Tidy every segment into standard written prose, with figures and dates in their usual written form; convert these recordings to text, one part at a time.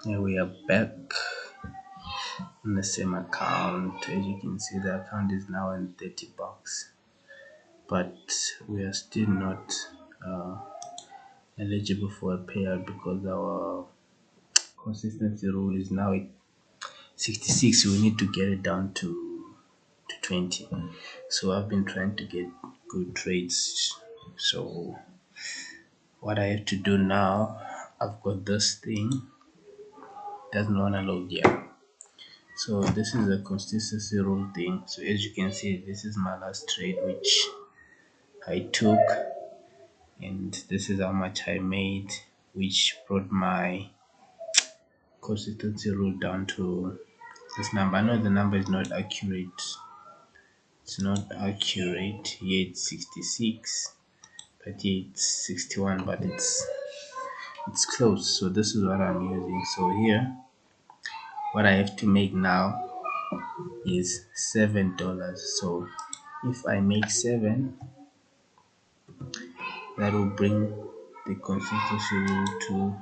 Here we are back on the same account. As you can see, the account is now in 30 bucks, but we are still not uh, eligible for a payout because our consistency rule is now at 66. We need to get it down to 20. So I've been trying to get good trades. So what I have to do now, I've got this thing, doesn't want to load yet. So this is a consistency rule thing. So as you can see, this is my last trade which I took, and this is how much I made, which brought my consistency rule down to this number. I know the number is not accurate. It's not accurate. Here it's 66, but here it's 61, but it's close. So this is what I'm using. So here, what I have to make now is $7. So if I make 7, that will bring the consistency rule to,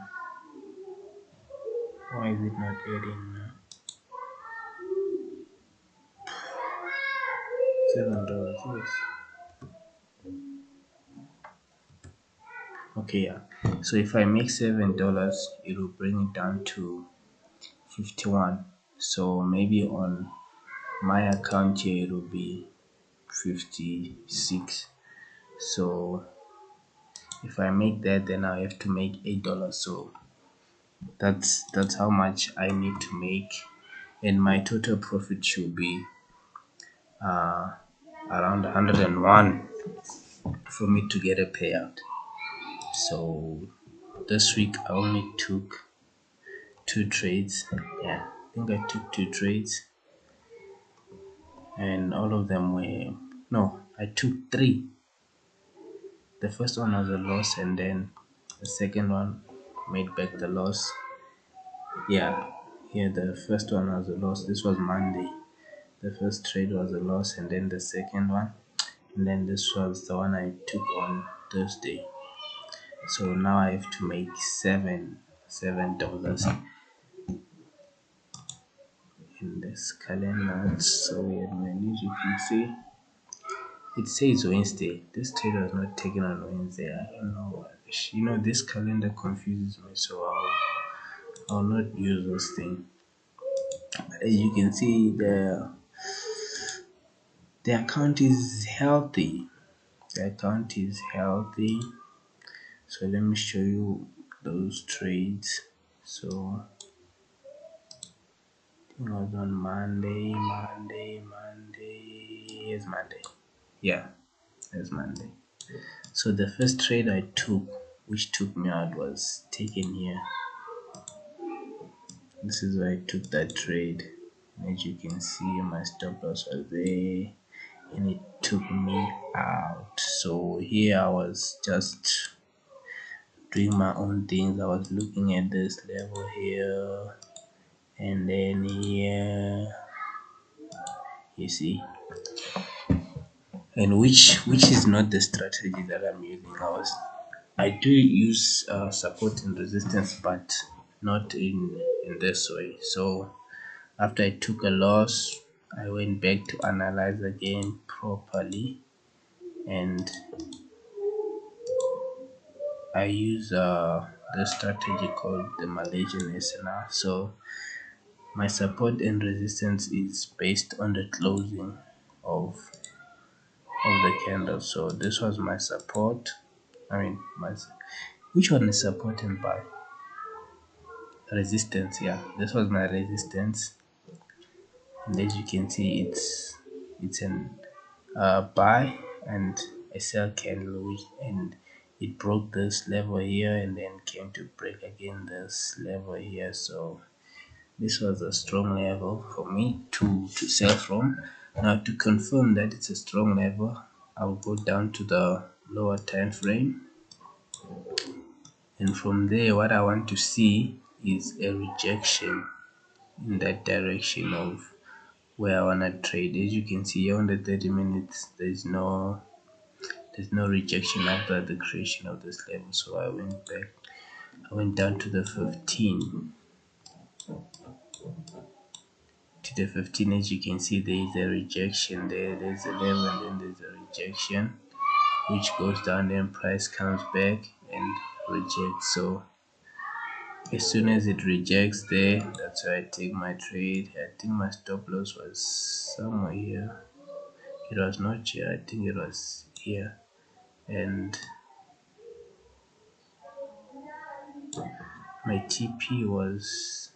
why is it not adding now? $7, yes. Okay, yeah. So if I make $7, it will bring it down to 51. So maybe on my account here it will be 56. So if I make that, then I have to make $8. So that's how much I need to make, and my total profit should be around 101 for me to get a payout. So this week I only took 2 trades. Yeah, I think I took 2 trades, and all of them were, no, I took 3. The first one was a loss, and then the second one made back the loss. Yeah, here the first one was a loss. This was Monday. The first trade was a loss, and then the second one, and then this was the one I took on Thursday. So now I have to make $7 in this calendar. It's so weird, man. As you can see, it says Wednesday. This trade was not taken on Wednesday. I don't know why. This calendar confuses me, so I'll not use this thing. As you can see, the account is healthy. The account is healthy. So let me show you those trades. So it was on Monday. Here's Monday. Yeah, there's Monday. So the first trade I took, which took me out, was taken here. This is where I took that trade. And as you can see, my stop loss was there, and it took me out. So here I was just doing my own things. I was looking at this level here, and then here, you see, and which is not the strategy that I'm using. I do use support and resistance, but not in this way. So after I took a loss, I went back to analyze again properly, and I use the strategy called the Malaysian SNR. So my support and resistance is based on the closing of the candle. So this was my support. Which one is support and buy? Resistance. Yeah, this was my resistance, and as you can see, it's an buy and a sell candle, and it broke this level here and then came to break again this level here. So this was a strong level for me to sell from. Now, to confirm that it's a strong level, I'll go down to the lower time frame, and from there what I want to see is a rejection in that direction of where I want to trade. As you can see here on the 30 minutes, there's no rejection after the creation of this level. So I went down to the 15, to the 15. As you can see, there is a rejection there. There's a level and then there's a rejection, which goes down, then price comes back and rejects. So as soon as it rejects there, that's why I take my trade. I think my stop loss was somewhere here. It was not here, I think it was here. And my TP was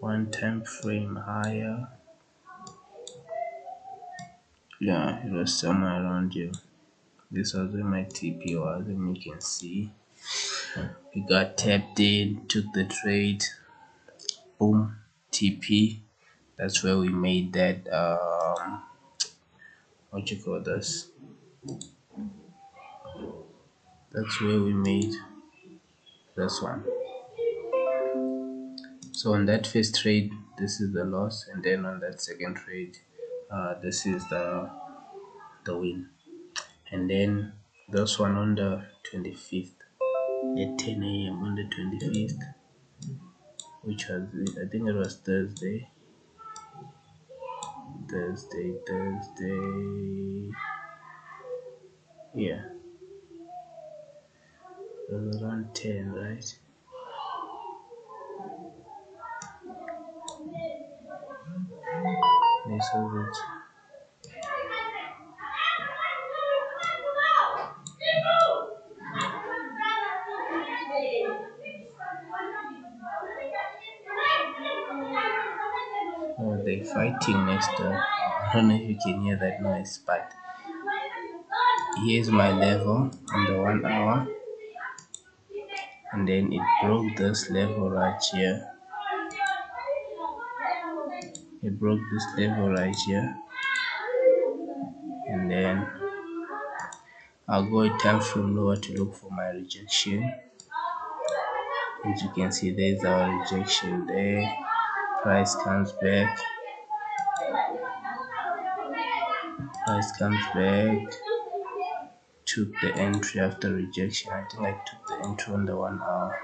one time frame higher. Yeah, it was somewhere around here. This was where my TP was, and you can see we got tapped in, took the trade, boom, TP. That's where we made that what you call this? That's where we made this one. So on that first trade, this is the loss, and then on that second trade, this is the win. And then this one on the 25th at 10 a.m. on the 25th, which was, I think it was Thursday. Yeah, it was around 10, right? This was it. Oh, they're fighting next door. I don't know if you can hear that noise, but here's my level on the 1 hour, and then it broke this level right here. It broke this level right here, and then I'll go a time from lower to look for my rejection. As you can see, there's our rejection there. Price comes back. Took the entry after rejection. I think I took the entry on the 1 hour.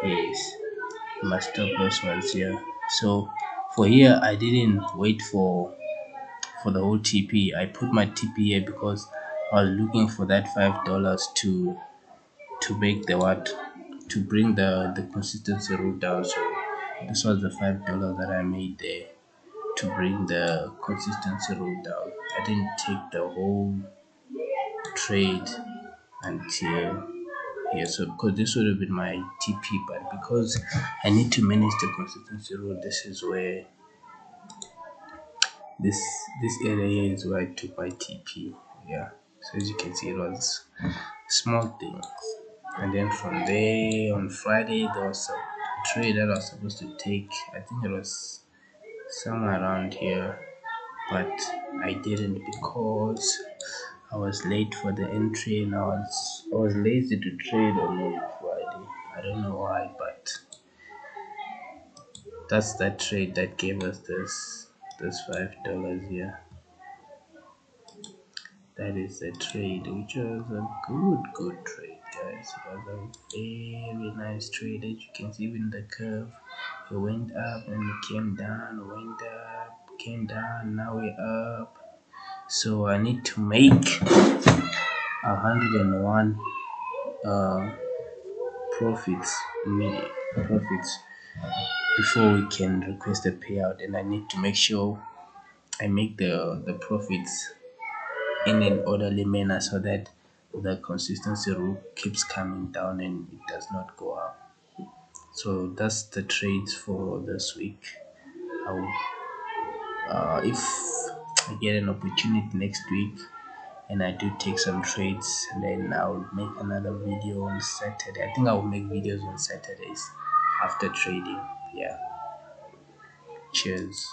Yes, my stop loss was here. So for here, I didn't wait for the whole TP. I put my TP here because I was looking for that $5 to make the what, to bring the consistency rule down. So this was the $5 that I made there to bring the consistency rule down. I didn't take the whole trade until here. So because this would have been my TP, but because I need to manage the consistency rule, this is where this area here is where I took my TP. Yeah, so as you can see, it was small things. And then from there, on Friday, there was a trade that I was supposed to take. I think it was somewhere around here, but I didn't because I was late for the entry, and I was lazy to trade on Friday. I don't know why, but that's that trade that gave us this $5 here. That is a trade, which was a good trade, guys. It was a very nice trade. As you can see, in the curve, it went up and it came down, went up, came down, now we're up. So I need to make 101 profits before we can request a payout, and I need to make sure I make the profits in an orderly manner so that the consistency rule keeps coming down and it does not go up. So that's the trades for this week. If I get an opportunity next week and I do take some trades, then I'll make another video on Saturday. I think I'll make videos on Saturdays after trading. Yeah. Cheers.